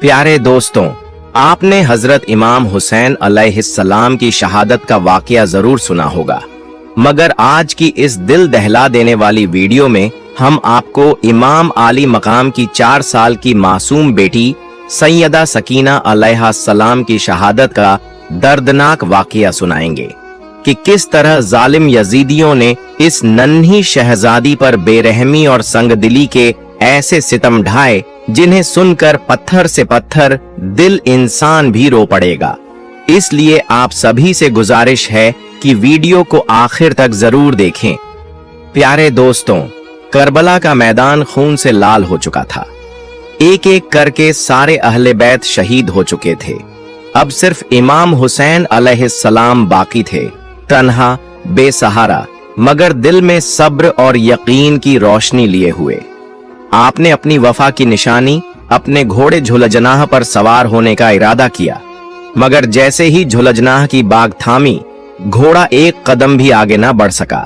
प्यारे दोस्तों, आपने हजरत इमाम हुसैन अलैहिस्सलाम की शहादत का वाकया जरूर सुना होगा, मगर आज की इस दिल दहला देने वाली वीडियो में हम आपको इमाम आली मकाम की 4 साल की मासूम बेटी सैयदा सकीना अलैहिस्सलाम की शहादत का दर्दनाक वाकया सुनाएंगे कि किस तरह जालिम यजीदियों ने इस नन्ही शहजादी पर बेरहमी और संगदिली के ऐसे सितम ढाए जिन्हें सुनकर पत्थर से पत्थर दिल इंसान भी रो पड़ेगा। इसलिए आप सभी से गुजारिश है कि वीडियो को आखिर तक जरूर देखें। प्यारे दोस्तों, करबला का मैदान खून से लाल हो चुका था। एक एक करके सारे अहले बैत शहीद हो चुके थे। अब सिर्फ इमाम हुसैन अलैहिस्सलाम बाकी थे, तन्हा, बेसहारा, मगर दिल में सब्र और यकीन की रोशनी लिए हुए। आपने अपनी वफा की निशानी अपने घोड़े झुलजनाह पर सवार होने का इरादा किया, मगर जैसे ही झुलजनाह की बाग थामी, घोड़ा एक कदम भी आगे ना बढ़ सका।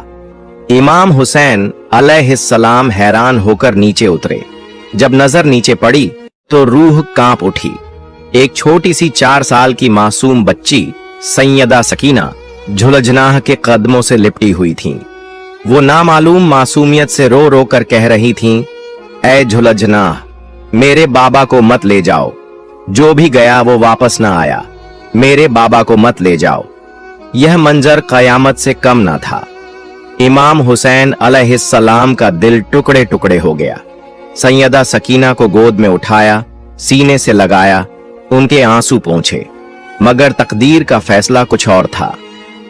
इमाम हुसैन अलैहिस्सलाम हैरान होकर नीचे उतरे। जब नजर नीचे पड़ी तो रूह कांप उठी। एक छोटी सी 4 साल की मासूम बच्ची सैयदा सकीना झुलजनाह के कदमों से लिपटी हुई थीं। वो नामालूम मासूमियत से रो रो कर कह रही थीं, ऐ झुलजनाह, मेरे बाबा को मत ले जाओ। जो भी गया वो वापस ना आया। मेरे बाबा को मत ले जाओ। यह मंजर कयामत से कम ना था। इमाम हुसैन अलैहिस्सलाम का दिल टुकड़े टुकड़े हो गया। सैयदा सकीना को गोद में उठाया, सीने से लगाया, उनके आंसू पोंछे, मगर तकदीर का फैसला कुछ और था।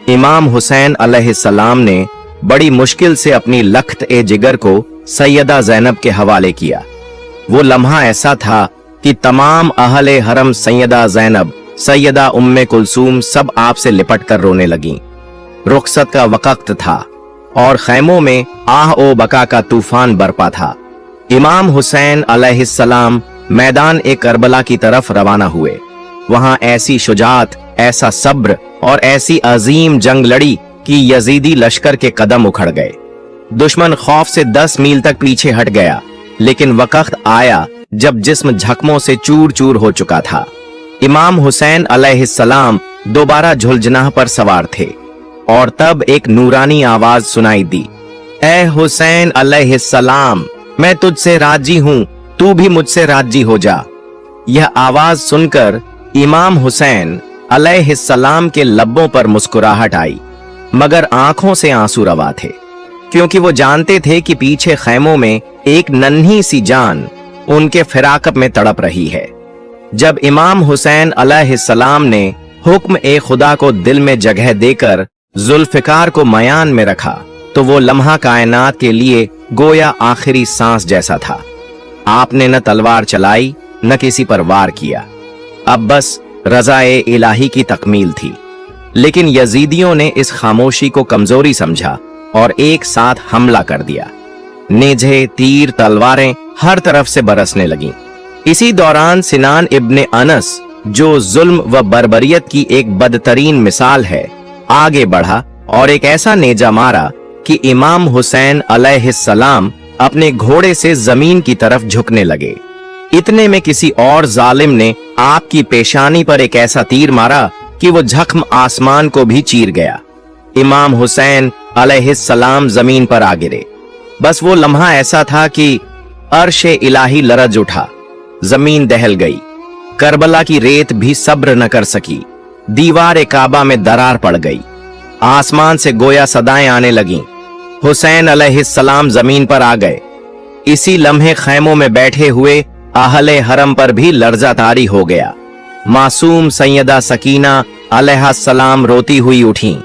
इमाम हुसैन अलैहिस्सलाम ने बड़ी मुश्किल से अपनी लख्त ए जिगर को सैयदा ज़ैनब के हवाले किया। वो लम्हा ऐसा था कि तमाम अहले हरम सैयदा ज़ैनब, सैयदा उम्मे कुलसूम सब आपसे लिपट कर रोने लगीं। रुखसत का वक्त था और खैमों में आह ओ बका का तूफान बरपा था। इमाम हुसैन अलैहिस्सलाम मैदान ए करबला की तरफ रवाना हुए। वहां ऐसी शुजात, ऐसा सब्र और ऐसी अजीम जंग लड़ी कि यजीदी लश्कर के कदम उखड़ गए। दुश्मन खौफ से 10 मील तक पीछे हट गया, लेकिन वक्त आया जब जिस्म जख्मों से चूर चूर हो चुका था। इमाम हुसैन अलैहिस्सलाम दोबारा झुलजनाह पर सवार थे और तब एक नूरानी आवाज सुनाई दी, ऐ हुसैन अलैहिस्सलाम, मैं तुझसे राजी हूं, तू भी मुझसे राजी हो जा। यह आवाज सुनकर इमाम हुसैन अलैहिस्सलाम के लब्बों पर मुस्कुराहट आई, मगर आंखों से आंसू रवा थे, क्योंकि वो जानते थे कि पीछे खैमों में एक नन्ही सी जान उनके फिराकत में तड़प रही है। जब इमाम हुसैन अलैहिस्सलाम ने हुक्म ए खुदा को दिल में जगह देकर जुल्फिकार को मयान में रखा, तो वो लम्हा कायनात के लिए गोया आखिरी सांस जैसा था। आपने न तलवार चलाई, न किसी पर वार किया। अब बस रज़ाए इलाही की तकमील थी। लेकिन यजीदियों ने इस खामोशी को कमजोरी समझा और एक साथ हमला कर दिया। नेज़े, तीर, तलवारें हर तरफ से बरसने लगीं। इसी दौरान सिनान इब्ने अनस, जो जुल्म व बर्बरियत की एक बदतरीन मिसाल है, आगे बढ़ा और एक ऐसा नेजा मारा कि इमाम हुसैन अलैहिस्सलाम अपने घोड़े से जमीन की तरफ झुकने लगे। इतने में किसी और जालिम ने आपकी पेशानी पर एक ऐसा तीर मारा कि वो जख्म आसमान को भी चीर गया। इमाम हुसैन अलैहिस्सलाम जमीन पर आ गिरे। बस वो लम्हा ऐसा था कि अर्शे इलाही लरज उठा, जमीन दहल गई। करबला की रेत भी सब्र न कर सकी। दीवार काबा में दरार पड़ गई। आसमान से गोया सदाएं आने लगीं। हुसैन अलैहिस्सलाम जमीन पर आ गए। इसी लम्हे खैमों में बैठे हुए अहले हरम पर भी लर्जा तारी हो गया। मासूम सैयदा सकीना अलैहिस्सलाम रोती हुई उठी।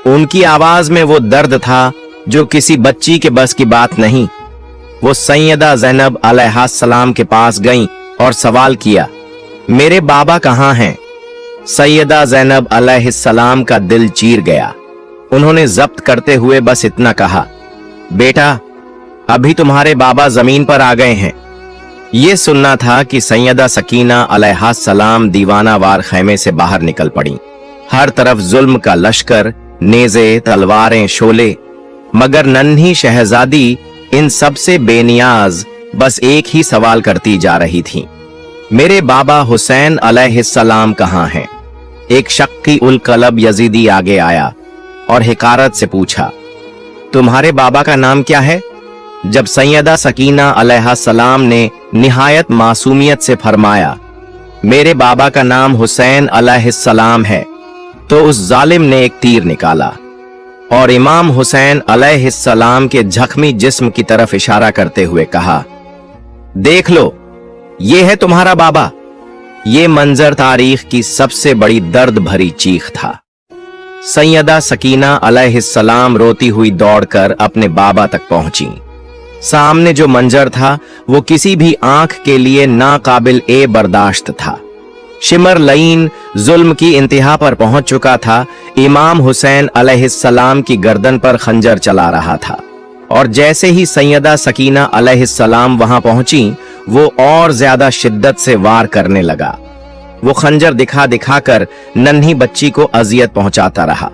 उनकी आवाज में वो दर्द था जो किसी बच्ची के बस की बात नहीं। वो सैयदा ज़ैनब अलैहिस्सलाम के पास गईं और सवाल किया, मेरे बाबा कहाँ हैं? सैयदा ज़ैनब अलैहिस्सलाम का दिल चीर गया। उन्होंने जब्त करते हुए बस इतना कहा, बेटा, अभी तुम्हारे बाबा जमीन पर आ गए हैं। ये सुनना था कि सैयदा सकीना अलैहिस्सलाम दीवानावार खैमे से बाहर निकल पड़ी। हर तरफ जुल्म का लश्कर, नेज़े, तलवारें, शोले, मगर नन्ही शहजादी इन सब से बेनियाज बस एक ही सवाल करती जा रही थी, मेरे बाबा हुसैन अलैहिस्सलाम कहाँ हैं? एक शक्की उल कलब यजीदी आगे आया और हिकारत से पूछा, तुम्हारे बाबा का नाम क्या है? जब सैयदा सकीना अलैहिस्सलाम ने निहायत मासूमियत से फरमाया, मेरे बाबा का नाम हुसैन अलैहिस्सलाम है, तो उस जालिम ने एक तीर निकाला और इमाम हुसैन अलैहिस्सलाम के जख्मी जिस्म की तरफ इशारा करते हुए कहा, देख लो, ये है तुम्हारा बाबा। ये मंजर तारीख की सबसे बड़ी दर्द भरी चीख था। सैयदा सकीना अलैहिस्सलाम रोती हुई दौड़कर अपने बाबा तक पहुंची। सामने जो मंजर था वो किसी भी आंख के लिए नाकाबिल ए बर्दाश्त था। शिमर लईन जुल्म की इंतहा पर पहुंच चुका था। इमाम हुसैन अलैहिस्सलाम की गर्दन पर खंजर चला रहा था और जैसे ही सैयदा सकीना अलैहिस्सलाम वहां पहुंची, वो और ज्यादा शिद्दत से वार करने लगा। वो खंजर दिखा दिखाकर नन्ही बच्ची को अजियत पहुंचाता रहा।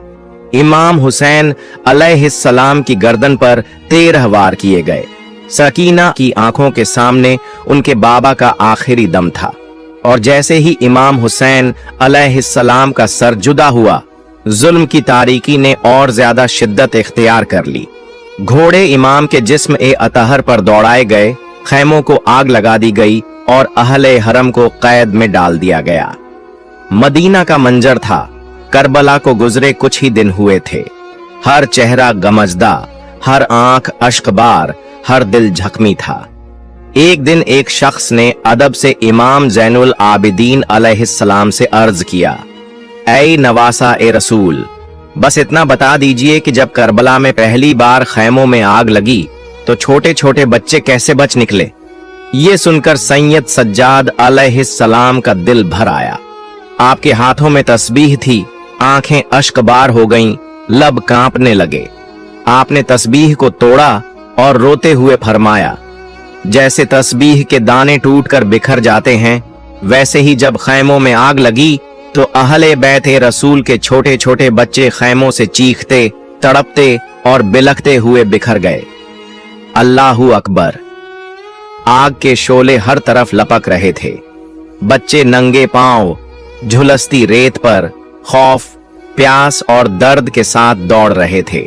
इमाम हुसैन अलैहिस्सलाम की गर्दन पर 13 वार किए गए। सकीना की आंखों के सामने उनके बाबा का आखिरी दम था और जैसे ही इमाम हुसैन अलैहिस्सलाम का सर जुदा हुआ, जुल्म की तारीकी ने और ज्यादा शिद्दत इख्तियार कर ली। घोड़े इमाम के जिस्म ए अतहर पर दौड़ाए गए, खैमों को आग लगा दी गई और अहले हरम को कैद में डाल दिया गया। मदीना का मंजर था। करबला को गुजरे कुछ ही दिन हुए थे। हर चेहरा गमजदा, हर आंख अश्कबार, हर दिल जख्मी था। एक दिन एक शख्स ने अदब से इमाम ज़ैनुल आबिदीन अलैहिस्सलाम से अर्ज किया, ऐ नवासा ए रसूल, बस इतना बता दीजिए कि जब करबला में पहली बार खैमों में आग लगी तो छोटे छोटे बच्चे कैसे बच निकले? ये सुनकर सैयद सज्जाद अलैहिस्सलाम का दिल भर आया। आपके हाथों में तस्बीह थी, आंखें अश्कबार हो गईं, लब कांपने लगे। आपने तस्बीह को तोड़ा और रोते हुए फरमाया, जैसे तस्बीह के दाने टूटकर बिखर जाते हैं, वैसे ही जब खैमों में आग लगी तो अहले बैत रसूल के छोटे छोटे बच्चे खैमों से चीखते, तड़पते और बिलखते हुए बिखर गए। अल्लाहू अकबर। आग के शोले हर तरफ लपक रहे थे। बच्चे नंगे पांव झुलसती रेत पर खौफ, प्यास और दर्द के साथ दौड़ रहे थे।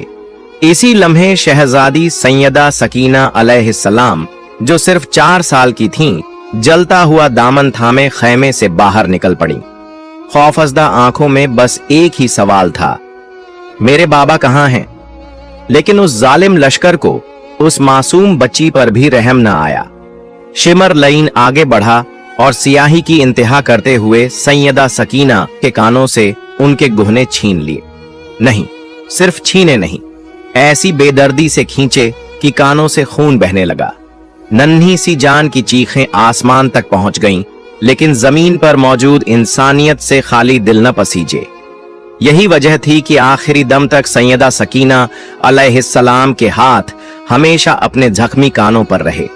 इसी लम्हे शहजादी सैयदा सकीना अलैहिस्सलाम, जो सिर्फ 4 साल की थीं, जलता हुआ दामन थामे खैमे से बाहर निकल पड़ी। खौफजदा आंखों में बस एक ही सवाल था, मेरे बाबा कहाँ हैं? लेकिन उस जालिम लश्कर को उस मासूम बच्ची पर भी रहम न आया। शिमर लईन आगे बढ़ा और सियाही की इंतहा करते हुए सैयदा सकीना के कानों से उनके गुहने छीन लिए। नहीं, सिर्फ छीने नहीं, ऐसी बेदर्दी से खींचे कि कानों से खून बहने लगा। नन्ही सी जान की चीखें आसमान तक पहुंच गईं, लेकिन जमीन पर मौजूद इंसानियत से खाली दिल न पसीजे। यही वजह थी कि आखिरी दम तक सैयदा सकीना अलैहिस्सलाम के हाथ हमेशा अपने जख्मी कानों पर रहे।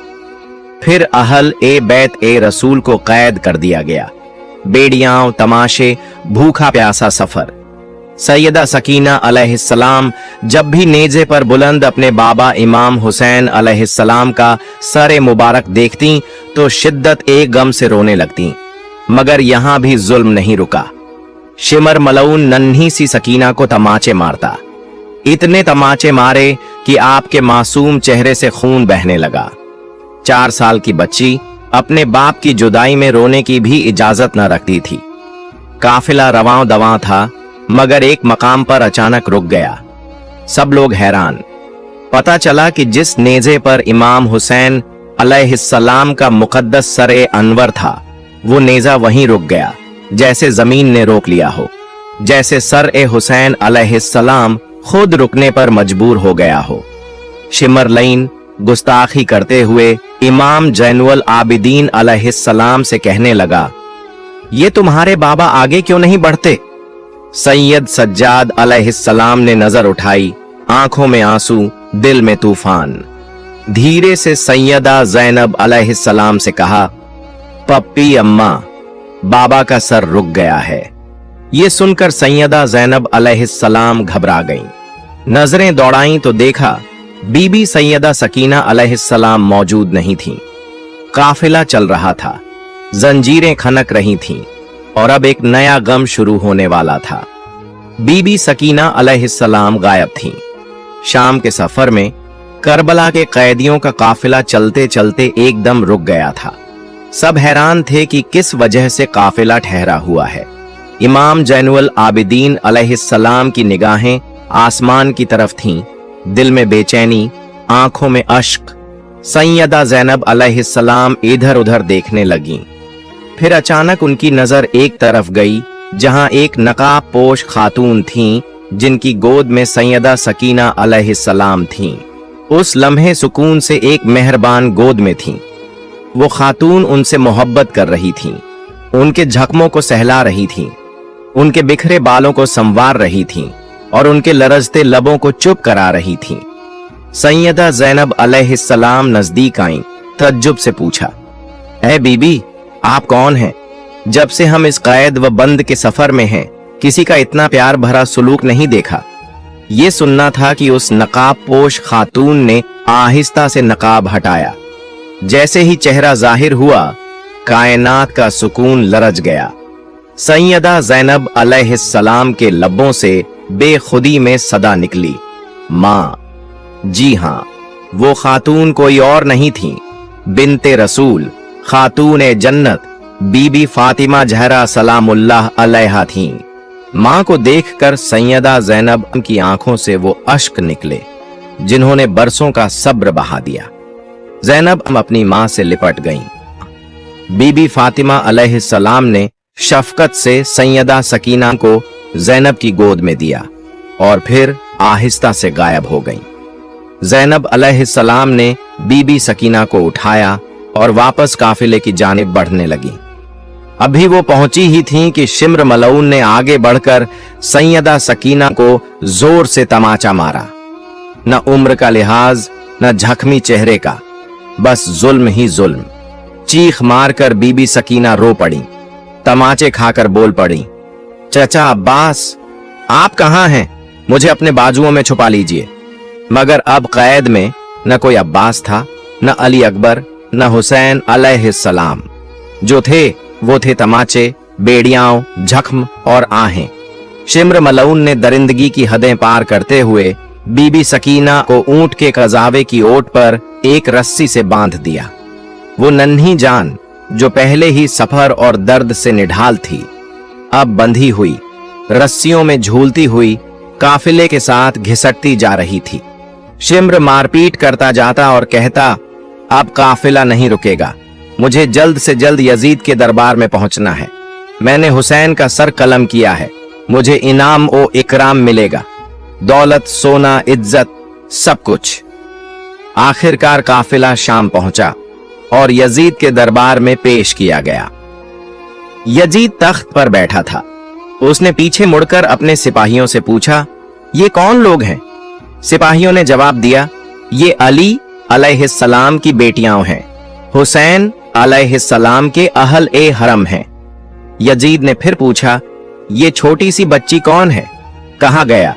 फिर अहल ए बैत ए रसूल को कैद कर दिया गया। बेड़ियां, तमाशे, भूखा प्यासा सफर। सैयदा सकीना अलैहिस्सलाम जब भी नेज़े पर बुलंद अपने बाबा इमाम हुसैन अलैहिस्सलाम का सर मुबारक देखती तो शिद्दत ए गम से रोने लगती। मगर यहां भी जुल्म नहीं रुका। शिमर मलऊन नन्ही सी सकीना को तमाचे मारता। इतने तमाचे मारे कि आपके मासूम चेहरे से खून बहने लगा। 4 साल की बच्ची अपने बाप की जुदाई में रोने की भी इजाजत न रखती थी। काफिला रवां दवां था, मगर एक मकाम पर अचानक रुक गया। सब लोग हैरान। पता चला कि जिस नेज़े पर इमाम हुसैन अलैहिस्सलाम का मुकद्दस सर-ए अनवर था, वो नेज़ा वहीं रुक गया, जैसे जमीन ने रोक लिया हो, जैसे सर-ए हुसैन अलैहिस्सलाम खुद रुकने पर मजबूर हो गया हो। शिमर लईन गुस्ताखी करते हुए इमाम ज़ैनुल आबिदीन अलैहिस्सलाम से कहने लगा, ये तुम्हारे बाबा आगे क्यों नहीं बढ़ते? सैयद सज्जाद अलैहिस्सलाम ने नजर उठाई, आंखों में आंसू, दिल में तूफान। धीरे से सैयदा ज़ैनब अलैहिस्सलाम से कहा, पप्पी अम्मा, बाबा का सर रुक गया है। ये सुनकर सैयदा ज़ैनब अलैहिस्सलाम घबरा गईं। नजरें दौड़ाईं तो देखा बीबी सैयदा सकीना अलैहिस्सलाम मौजूद नहीं थीं। काफिला चल रहा था। जंजीरें खनक रही थीं और अब एक नया गम शुरू होने वाला था। बीबी सकीना अलैहिस्सलाम गायब थीं। शाम के सफर में करबला के कैदियों का काफिला चलते चलते एकदम रुक गया था। सब हैरान थे कि किस वजह से काफिला ठहरा हुआ है। इमाम जैनुल आबिदीन अलैहिस्सलाम की निगाहें आसमान की तरफ थीं, दिल में बेचैनी, आंखों में अश्क। सैयदा ज़ैनब अलैहिस्सलाम इधर उधर देखने लगीं। फिर अचानक उनकी नजर एक तरफ गई जहां एक नकाब पोश खातून थीं, जिनकी गोद में सैयदा सकीना अलैहिस्सलाम थीं। उस लम्हे सुकून से एक मेहरबान गोद में थीं। वो खातून उनसे मोहब्बत कर रही थीं, उनके जख्मों को सहला रही थीं, उनके बिखरे बालों को संवार रही थीं और उनके लरजते लबों को चुप करा रही थीं। सैयदा ज़ैनब अलैहिस्सलाम नजदीक आईं, तअज्जुब से पूछा, ऐ बीबी, आप कौन हैं? जब से हम इस कैद व बंद के सफर में हैं, किसी का इतना प्यार भरा सुलूक नहीं देखा। ये सुनना था कि उस नकाब पोश खातून ने आहिस्ता से नकाब हटाया। जैसे ही चेहरा जाहिर हुआ, कायनात का सुकून लरज गया। सैयदा ज़ैनब अलैहिस्सलाम के लबों से बेखुदी में सदा निकली, माँ। जी हां, वो खातून कोई और नहीं थी, बिन्ते रसूल, खातून जन्नत, बीबी फातिमा ज़हरा सलामुल्लाह अलैहा थीं। मां को देखकर सैयदा ज़ैनब की आंखों से वो अश्क निकले जिन्होंने बरसों का सब्र बहा दिया। ज़ैनब अपनी मां से लिपट गईं। बीबी फातिमा अलैहिस्सलाम ने शफकत से सैयदा सकीना को ज़ैनब की गोद में दिया और फिर आहिस्ता से गायब हो गईं। ज़ैनब अलैहिस्सलाम ने बीबी सकीना को उठाया और वापस काफिले की जानिब बढ़ने लगी। अभी वो पहुंची ही थीं कि शिम्र मलऊन ने आगे बढ़कर सैयदा सकीना को जोर से तमाचा मारा। न उम्र का लिहाज, न जख्मी चेहरे का, बस जुल्म ही जुल्म। चीख मारकर बीबी सकीना रो पड़ी, तमाचे खाकर बोल पड़ी, चचा अब्बास, आप कहां हैं? मुझे अपने बाजुओं में छुपा लीजिए। मगर अब कैद में न कोई अब्बास था, न अली अकबर, न हुसैन अलैहिस्सलाम। जो थे वो थे तमाचे, बेड़ियाओं, जख्म और आहें। शिम्र मलऊन ने दरिंदगी की हदें पार करते हुए बीबी सकीना को ऊंट के कजावे की ओट पर एक रस्सी से बांध दिया। वो नन्ही जान, जो पहले ही सफर और दर्द से निढाल थी, अब बंधी हुई, रस्सियों में झूलती हुई काफिले के साथ घिसटती जा रही थी। शिम्र मारपीट करता जाता और कहता, अब काफिला नहीं रुकेगा, मुझे जल्द से जल्द यजीद के दरबार में पहुंचना है। मैंने हुसैन का सर कलम किया है, मुझे इनाम ओ इकराम मिलेगा, दौलत, सोना, इज्जत, सब कुछ। आखिरकार काफिला शाम पहुंचा और यजीद के दरबार में पेश किया गया। यजीद तख्त पर बैठा था। उसने पीछे मुड़कर अपने सिपाहियों से पूछा, ये कौन लोग हैं? सिपाहियों ने जवाब दिया, ये अली अलैहिस्सलाम की बेटियां हैं, हुसैन अलैहिस्सलाम के अहल ए हरम हैं। यजीद ने फिर पूछा, ये छोटी सी बच्ची कौन है? कहाँ गया?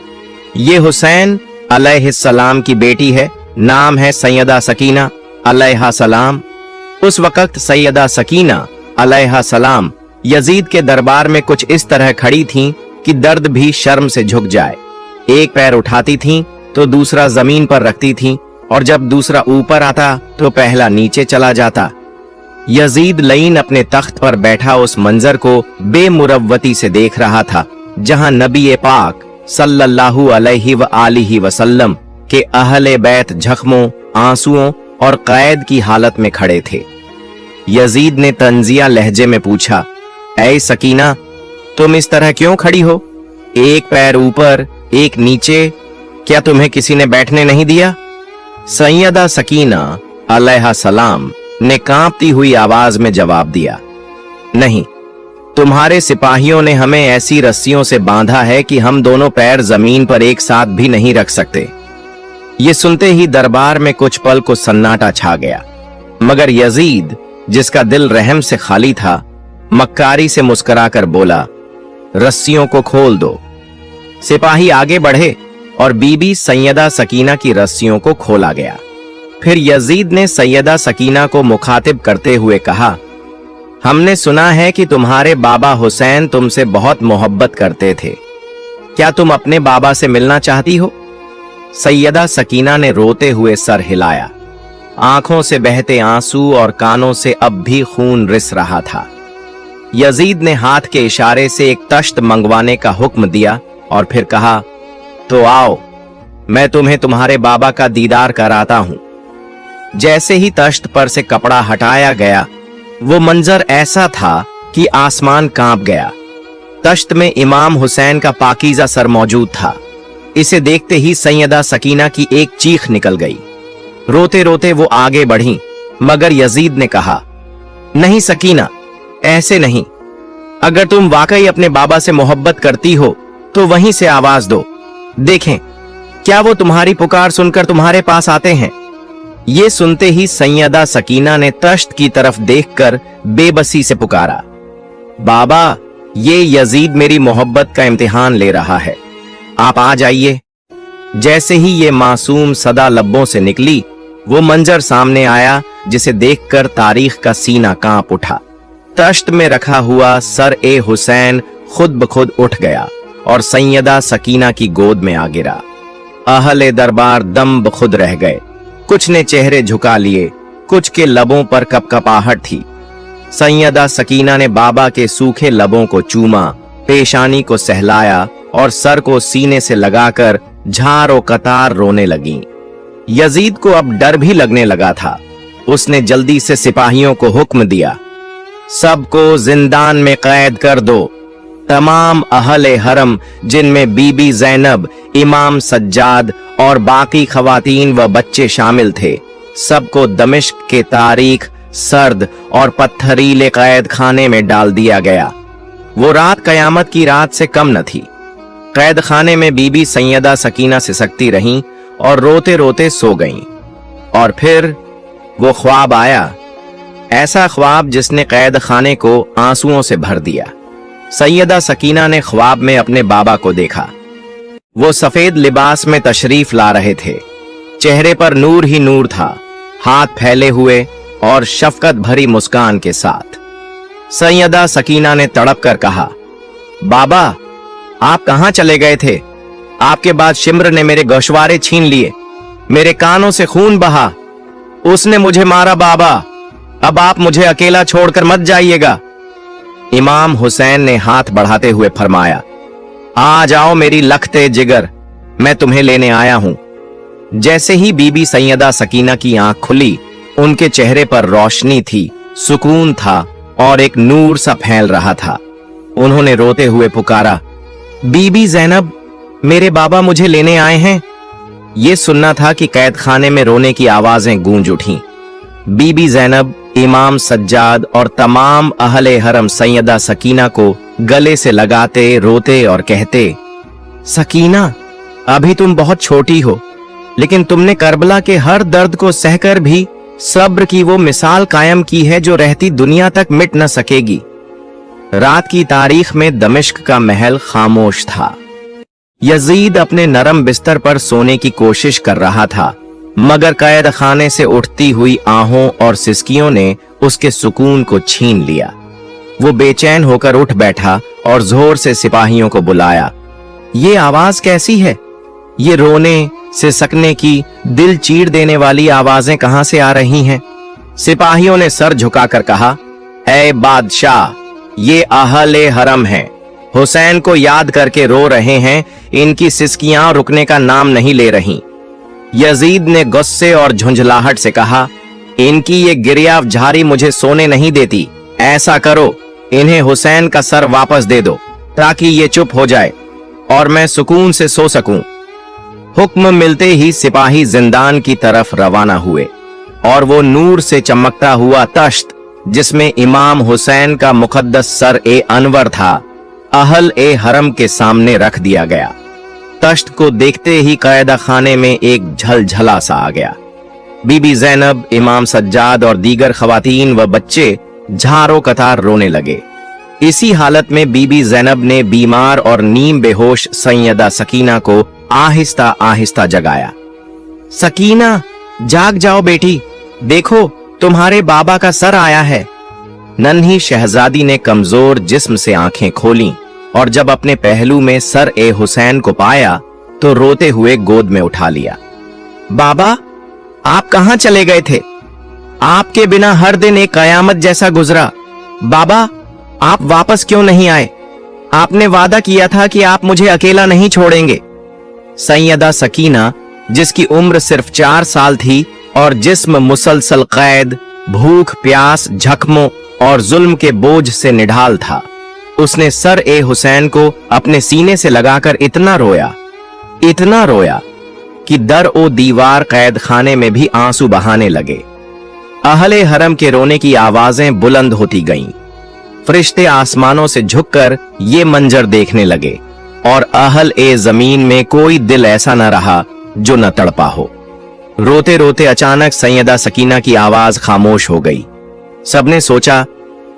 ये हुसैन अलैहिस्सलाम की बेटी है, नाम है सैयदा सकीना अलैहा सलाम। उस वक्त सैयदा सकीना अलैहा सलाम यजीद के दरबार में कुछ इस तरह खड़ी थीं कि दर्द भी शर्म से झुक जाए। एक पैर उठाती थीं तो दूसरा जमीन पर रखती थीं और जब दूसरा ऊपर आता तो पहला नीचे चला जाता। यजीद लईन अपने तख्त पर बैठा उस मंजर को बेमुरव्वती से देख रहा था जहां नबी पाक सल्लल्लाहु अलैहि व आलिहि वसल्लम के अहले बैत जख्मों, आंसुओं और कैद की हालत में खड़े थे। यजीद ने तंजिया लहजे में पूछा, ऐ सकीना, तुम इस तरह क्यों खड़ी हो? एक पैर ऊपर, एक नीचे, क्या तुम्हें किसी ने बैठने नहीं दिया? सैयदा सकीना अलैहा सलाम ने कांपती हुई आवाज में जवाब दिया, नहीं, तुम्हारे सिपाहियों ने हमें ऐसी रस्सियों से बांधा है कि हम दोनों पैर जमीन पर एक साथ भी नहीं रख सकते। ये सुनते ही दरबार में कुछ पल को सन्नाटा छा गया, मगर यजीद, जिसका दिल रहम से खाली था, मक्कारी से मुस्कुराकर बोला, रस्सियों को खोल दो। सिपाही आगे बढ़े और बीबी सैयदा सकीना की रस्सियों को खोला गया। फिर यजीद ने सैयदा सकीना को मुखातिब करते हुए कहा, हमने सुना है कि तुम्हारे बाबा हुसैन तुमसे बहुत मोहब्बत करते थे। क्या तुम अपने बाबा से मिलना चाहती हो? सैयदा सकीना ने रोते हुए सर हिलाया। आंखों से बहते आंसू और कानों से अब भी खून रिस रहा था। यजीद ने हाथ के इशारे से एक तश्त मंगवाने का हुक्म दिया और फिर कहा, तो आओ, मैं तुम्हें तुम्हारे बाबा का दीदार कराता हूं। जैसे ही तश्त पर से कपड़ा हटाया गया, वो मंजर ऐसा था कि आसमान कांप गया। तश्त में इमाम हुसैन का पाकीज़ा सर मौजूद था। इसे देखते ही सैयदा सकीना की एक चीख निकल गई। रोते रोते वो आगे बढ़ी, मगर यजीद ने कहा, नहीं सकीना, ऐसे नहीं। अगर तुम वाकई अपने बाबा से मोहब्बत करती हो तो वहीं से आवाज दो। देखें, क्या वो तुम्हारी पुकार सुनकर तुम्हारे पास आते हैं। ये सुनते ही सैयदा सकीना ने तश्त की तरफ देखकर बेबसी से पुकारा, बाबा, ये यजीद मेरी मोहब्बत का इम्तिहान ले रहा है, आप आ जाइए। जैसे ही ये मासूम सदा लब्बों से निकली, वो मंजर सामने आया जिसे देखकर तारीख का सीना कांप उठा। तश्त में रखा हुआ सर ए हुसैन खुद ब खुद उठ गया और सैयदा सकीना की गोद में आ गिरा। अहले दरबार दम बखुद रह गए। कुछ ने चेहरे झुका लिए, कुछ के लबों पर कपकपाहट थी। सैयदा सकीना ने बाबा के सूखे लबों को चूमा, पेशानी को सहलाया और सर को सीने से लगाकर झारो कतार रोने लगी। यजीद को अब डर भी लगने लगा था। उसने जल्दी से सिपाहियों को हुक्म दिया, सबको जिंदान में कैद कर दो। तमाम अहले हरम, जिनमें बीबी जैनब, इमाम सज्जाद और बाकी खवातीन व बच्चे शामिल थे, सबको दमिश्क के तारीख, सर्द और पत्थरीले कैद खाने में डाल दिया गया। वो रात कयामत की रात से कम न थी। कैद खाने में बीबी सैयदा सकीना सिसकती रहीं और रोते रोते सो गईं। और फिर वो ख्वाब आया, ऐसा ख्वाब जिसने कैद खाने को आंसुओं से भर दिया। सैयदा सकीना ने ख्वाब में अपने बाबा को देखा। वो सफेद लिबास में तशरीफ ला रहे थे। चेहरे पर नूर ही नूर था, हाथ फैले हुए और शफकत भरी मुस्कान के साथ। सैयदा सकीना ने तड़प कर कहा, बाबा, आप कहां चले गए थे? आपके बाद शिम्र ने मेरे गोशवारे छीन लिए, मेरे कानों से खून बहा, उसने मुझे मारा। बाबा, अब आप मुझे अकेला छोड़कर मत जाइएगा। इमाम हुसैन ने हाथ बढ़ाते हुए फरमाया, आ जाओ मेरी लखते जिगर, मैं तुम्हें लेने आया हूं। जैसे ही बीबी सैयदा सकीना की आंख खुली, उनके चेहरे पर रोशनी थी, सुकून था और एक नूर सा फैल रहा था। उन्होंने रोते हुए पुकारा, बीबी जैनब, मेरे बाबा मुझे लेने आए हैं। ये सुनना था कि कैद खाने में रोने की आवाजें गूंज उठीं। बीबी जैनब, इमाम सज्जाद और तमाम अहले हरम सैयदा सकीना को गले से लगाते, रोते और कहते, सकीना, अभी तुम बहुत छोटी हो, लेकिन तुमने करबला के हर दर्द को सहकर भी सब्र की वो मिसाल कायम की है जो रहती दुनिया तक मिट न सकेगी। रात की तारीख में दमिश्क का महल खामोश था। यजीद अपने नरम बिस्तर पर सोने की कोशिश कर रहा था, मगर कैद खाने से उठती हुई आहों और सिसकियों ने उसके सुकून को छीन लिया। वो बेचैन होकर उठ बैठा और जोर से सिपाहियों को बुलाया। ये आवाज कैसी है? ये रोने, सिसकने की, दिल चीर देने वाली आवाजें कहां से आ रही हैं? सिपाहियों ने सर झुकाकर कहा, ऐ बादशाह, ये अहले हरम हैं, हुसैन को याद करके रो रहे हैं, इनकी सिसकियां रुकने का नाम नहीं ले रही। यजीद ने गुस्से और झुंझलाहट से कहा, इनकी ये गिरियाव झारी मुझे सोने नहीं देती। ऐसा करो, इन्हें हुसैन का सर वापस दे दो ताकि ये चुप हो जाए और मैं सुकून से सो सकूं। हुक्म मिलते ही सिपाही जिंदान की तरफ रवाना हुए और वो नूर से चमकता हुआ तश्त, जिसमें इमाम हुसैन का मुकद्दस सर ए अनवर था, अहल ए हरम के सामने रख दिया गया। तश्त को देखते ही कैदा खाने में एक झलझला सा आ गया। बीबी जैनब, इमाम सज्जाद और दीगर खवातीन व बच्चे झारो कतार रोने लगे। इसी हालत में बीबी जैनब ने बीमार और नीम बेहोश सैयदा सकीना को आहिस्ता आहिस्ता जगाया। सकीना, जाग जाओ बेटी, देखो तुम्हारे बाबा का सर आया है। नन्ही शहजादी ने कमजोर जिस्म से आंखें खोलीं और जब अपने पहलू में सर ए हुसैन को पाया तो रोते हुए गोद में उठा लिया। बाबा, आप कहां चले गए थे? आपके बिना हर दिन एक कयामत जैसा गुजरा। बाबा, आप वापस क्यों नहीं आए? आपने वादा किया था कि आप मुझे अकेला नहीं छोड़ेंगे। सैयदा सकीना, जिसकी उम्र सिर्फ 4 साल थी और जिस्म मुसलसल कैद, भूख, प्यास, जख्मों और जुल्म के बोझ से निढाल था, उसने सर ए हुसैन को अपने सीने से लगाकर इतना रोया कि दर ओ दीवार कैद खाने में भी आंसू बहाने लगे। अहले हरम के रोने की आवाजें बुलंद होती गईं। फरिश्ते आसमानों से झुककर ये मंजर देखने लगे और अहल ए जमीन में कोई दिल ऐसा न रहा जो न तड़पा हो। रोते रोते अचानक सैयदा सकीना की आवाज खामोश हो गई। सबने सोचा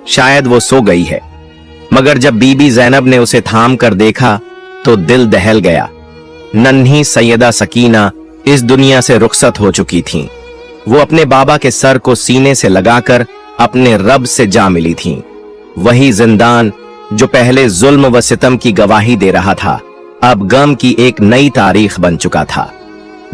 शायद वो सो गई है, मगर जब बीबी ज़ैनब ने उसे थाम कर देखा तो दिल दहल गया। नन्ही सैयदा सकीना इस दुनिया से रुखसत हो चुकी थीं। वो अपने बाबा के सर को सीने से लगाकर अपने रब से जा मिली थीं। वही जिंदान जो पहले जुल्म व सितम की गवाही दे रहा था, अब गम की एक नई तारीख बन चुका था।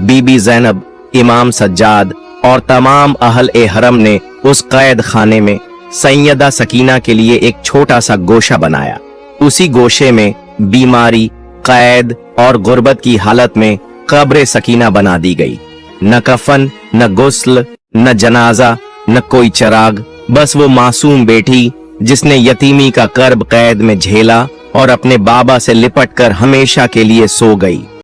बीबी ज़ैनब, इमाम सज्जाद और तमाम अहल ए हरम ने उस कैद खाने में सैयदा सकीना के लिए एक छोटा सा गोशा बनाया। उसी गोशे में बीमारी, कैद और गुर्बत की हालत में कब्र सकीना बना दी गई। न कफन, न गुस्ल, न जनाजा, न कोई चराग, बस वो मासूम बेटी जिसने यतीमी का कर्ब कैद में झेला और अपने बाबा से लिपट कर हमेशा के लिए सो गई।